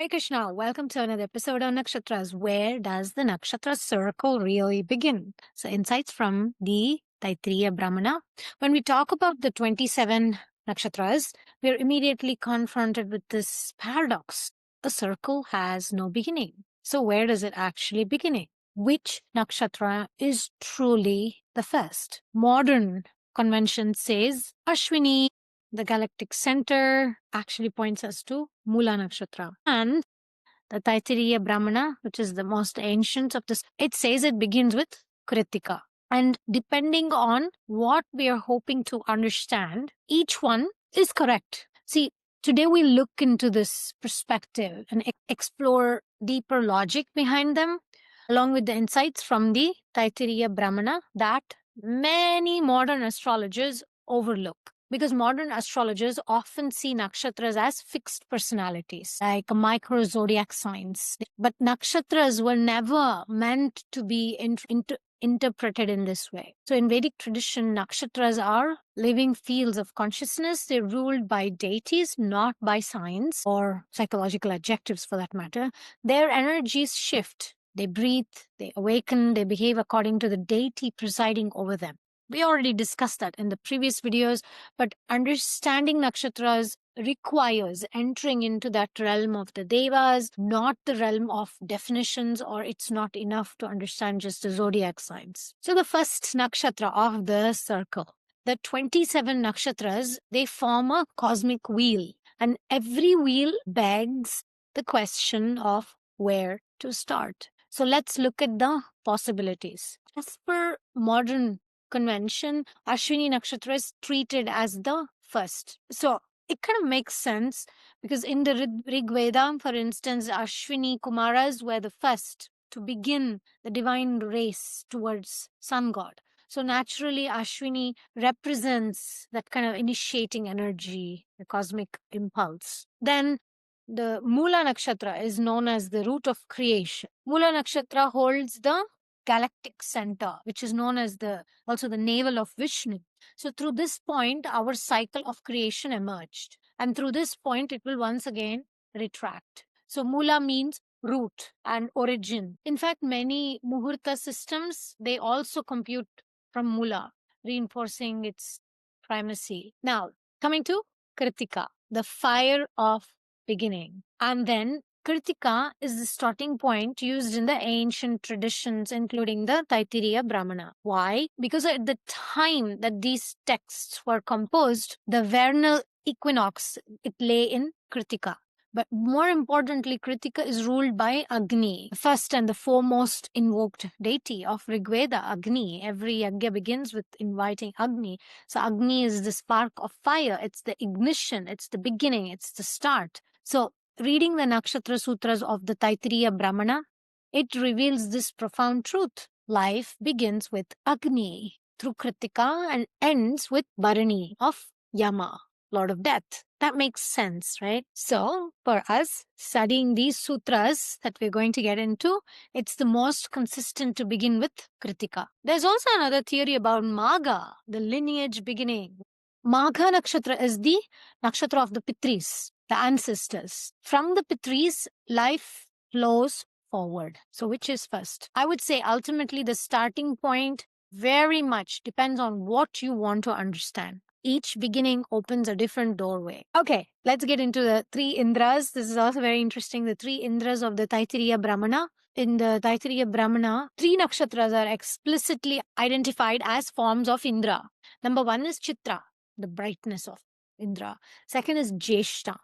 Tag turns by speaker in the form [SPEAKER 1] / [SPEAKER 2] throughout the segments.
[SPEAKER 1] Hey Krishna, welcome to another episode on Nakshatras. Where does the Nakshatra circle really begin? So, insights from the Taittiriya Brahmana. When we talk about the 27 Nakshatras, we are immediately confronted with this paradox. A circle has no beginning. So, where does it actually begin? Which Nakshatra is truly the first? Modern convention says Ashwini. The galactic center actually points us to Mula Nakshatra. And the Taittiriya Brahmana, which is the most ancient of this, it says it begins with Krittika. And depending on what we are hoping to understand, each one is correct. See, today we look into this perspective and explore deeper logic behind them, along with the insights from the Taittiriya Brahmana that many modern astrologers overlook. Because modern astrologers often see nakshatras as fixed personalities, like micro zodiac signs. But nakshatras were never meant to be interpreted in this way. So in Vedic tradition, nakshatras are living fields of consciousness. They're ruled by deities, not by signs or psychological adjectives for that matter. Their energies shift. They breathe, they awaken, they behave according to the deity presiding over them. We already discussed that in the previous videos, but understanding nakshatras requires entering into that realm of the devas, not the realm of definitions, or it's not enough to understand just the zodiac signs. So the first nakshatra of the circle, the 27 nakshatras, they form a cosmic wheel, and every wheel begs the question of where to start. So let's look at the possibilities. As per modern convention, Ashwini Nakshatra is treated as the first. So it kind of makes sense because in the Rig Veda, for instance, Ashwini Kumaras were the first to begin the divine race towards sun god. So naturally, Ashwini represents that kind of initiating energy, the cosmic impulse. Then the Mula Nakshatra is known as the root of creation. Mula Nakshatra holds the galactic center, which is known as also the navel of Vishnu. So through this point, our cycle of creation emerged. And through this point, it will once again retract. So Mula means root and origin. In fact, many Muhurta systems, they also compute from Mula, reinforcing its primacy. Now, coming to Krittika, the fire of beginning. And then Krittika is the starting point used in the ancient traditions, including the Taittiriya Brahmana. Why? Because at the time that these texts were composed, the vernal equinox, it lay in Krittika. But more importantly, Krittika is ruled by Agni, the first and the foremost invoked deity of Rigveda, Agni. Every yagya begins with inviting Agni. So Agni is the spark of fire. It's the ignition. It's the beginning. It's the start. So reading the Nakshatra Sutras of the Taittiriya Brahmana, it reveals this profound truth. Life begins with Agni through Krittika and ends with Bharani of Yama, Lord of Death. That makes sense, right? So, for us, studying these sutras that we're going to get into, it's the most consistent to begin with Krittika. There's also another theory about Magha, the lineage beginning. Magha Nakshatra is the nakshatra of the Pitris, the ancestors. From the Pitris, life flows forward. So which is first? I would say ultimately the starting point very much depends on what you want to understand. Each beginning opens a different doorway. Okay, let's get into the three Indras. This is also very interesting. The three Indras of the Taittiriya Brahmana. In the Taittiriya Brahmana, three nakshatras are explicitly identified as forms of Indra. Number one is Chitra, the brightness of Indra. Second is Jeshta,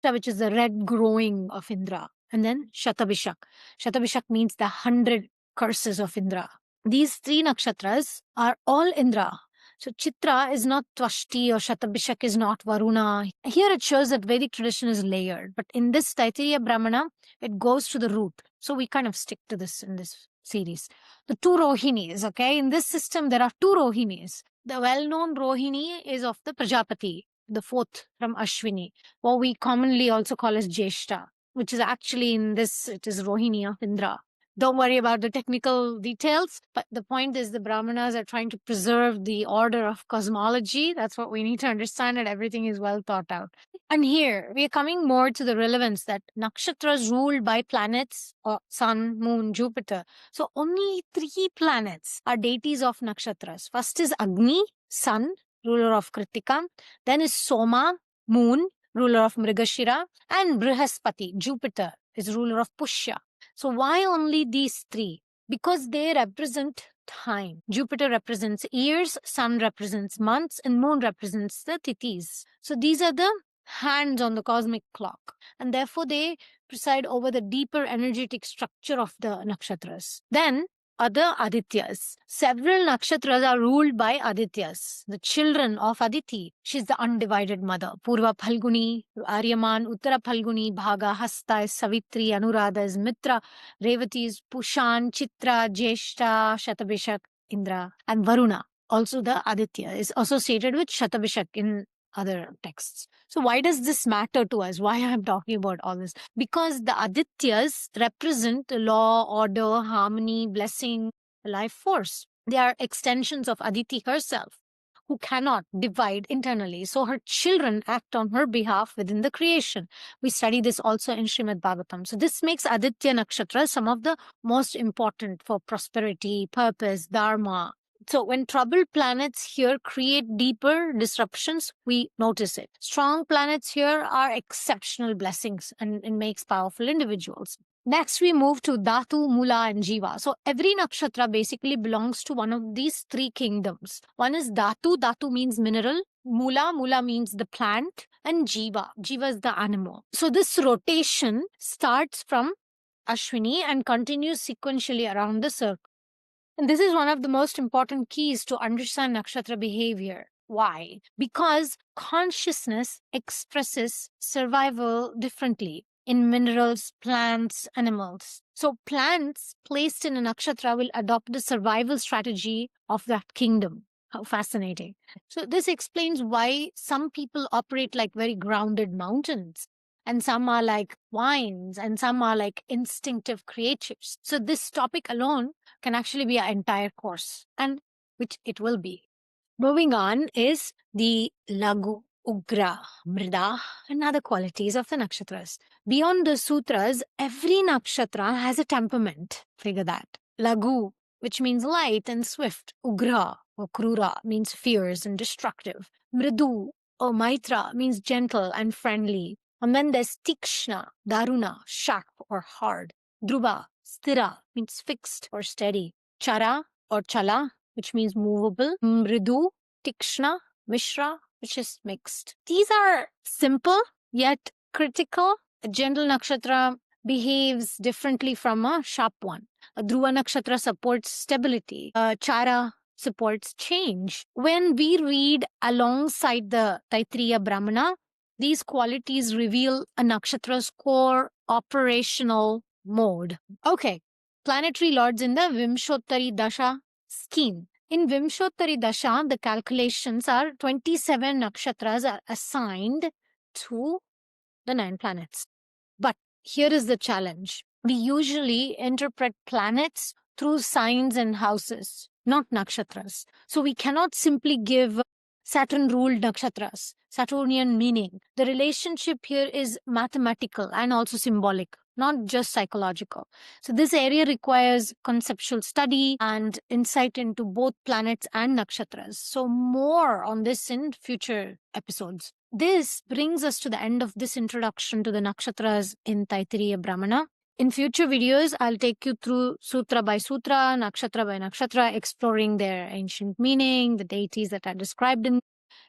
[SPEAKER 1] which is the red growing of Indra. And then Shatabhishak. Shatabhishak means the 100 curses of Indra. These three nakshatras are all Indra. So Chitra is not Twashti or Shatabhishak is not Varuna. Here it shows that Vedic tradition is layered. But in this Taittiriya Brahmana, it goes to the root. So we kind of stick to this in this series. The two Rohinis, okay? In this system, there are two Rohinis. The well-known Rohini is of the Prajapati, the fourth from Ashwini, what we commonly also call as Jeshta, which is actually in this, it is Rohini of Indra. Don't worry about the technical details, but the point is the Brahmanas are trying to preserve the order of cosmology. That's what we need to understand, and everything is well thought out. And here we are coming more to the relevance that nakshatras ruled by planets or sun, moon, Jupiter. So only 3 planets are deities of nakshatras. First is Agni, sun, ruler of Krittika. Then is Soma, moon, ruler of Mrigashira. And Brihaspati, Jupiter, is ruler of Pushya. So why only these 3? Because they represent time. Jupiter represents years, sun represents months, and moon represents the tithis. So these are the hands on the cosmic clock, and therefore they preside over the deeper energetic structure of the nakshatras. Then other Adityas. Several nakshatras are ruled by Adityas, the children of Aditi. She's the undivided mother. Purva Phalguni, Aryaman, Uttara Phalguni, Bhaga, Hasta is Savitri, Anuradha is Mitra, Revati is Pushan, Chitra, Jeshta, Shatabishak, Indra, and Varuna. Also the Aditya is associated with Shatabishak in other texts. So why does this matter to us? Why I'm talking about all this? Because the Adityas represent law, order, harmony, blessing, life force. They are extensions of Aditi herself, who cannot divide internally. So her children act on her behalf within the creation. We study this also in Srimad Bhagavatam. So this makes Aditya Nakshatra some of the most important for prosperity, purpose, dharma. So when troubled planets here create deeper disruptions, we notice it. Strong planets here are exceptional blessings and it makes powerful individuals. Next, we move to Dhatu, Mula, and Jiva. So every nakshatra basically belongs to one of these 3 kingdoms. One is Dhatu. Dhatu means mineral. Mula, Mula means the plant. And Jiva. Jiva is the animal. So this rotation starts from Asvini and continues sequentially around the circle. And this is one of the most important keys to understand nakshatra behavior. Why? Because consciousness expresses survival differently in minerals, plants, animals. So plants placed in a nakshatra will adopt the survival strategy of that kingdom. How fascinating. So this explains why some people operate like very grounded mountains, and some are like vines, and some are like instinctive creatures. So this topic alone can actually be an entire course, and which it will be. Moving on is the Lagu, Ugra, Mrida, and other qualities of the nakshatras. Beyond the sutras, every nakshatra has a temperament. Figure that. Lagu, which means light and swift. Ugra or Krura means fierce and destructive. Mridu or Maitra means gentle and friendly. And then there's Tikshna, Daruna, sharp or hard. Dhruva, Stira means fixed or steady. Chara or Chala, which means movable. Mridu, Tikshna, Mishra, which is mixed. These are simple yet critical. A gentle nakshatra behaves differently from a sharp one. A Dhruva nakshatra supports stability. A Chara supports change. When we read alongside the Taittiriya Brahmana, these qualities reveal a nakshatra's core operational mode. Okay, planetary lords in the Vimshottari Dasha scheme. In Vimshottari Dasha, the calculations are 27 nakshatras are assigned to the 9 planets. But here is the challenge. We usually interpret planets through signs and houses, not nakshatras. So we cannot simply give Saturn ruled nakshatras, Saturnian meaning. The relationship here is mathematical and also symbolic, not just psychological. So this area requires conceptual study and insight into both planets and nakshatras. So more on this in future episodes. This brings us to the end of this introduction to the nakshatras in Taittiriya Brahmana. In future videos, I'll take you through sutra by sutra, nakshatra by nakshatra, exploring their ancient meaning, the deities that are described in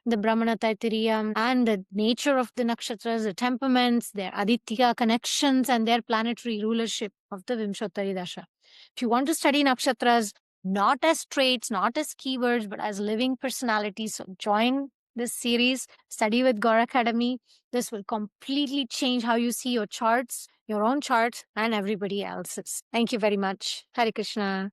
[SPEAKER 1] the Brahmana Taittiriya, and the nature of the nakshatras, the temperaments, their Aditya connections, and their planetary rulership of the Vimshottari Dasha. If you want to study nakshatras, not as traits, not as keywords, but as living personalities, so join this series, study with Gaur Academy. This will completely change how you see your charts, your own charts, and everybody else's. Thank you very much. Hare Krishna.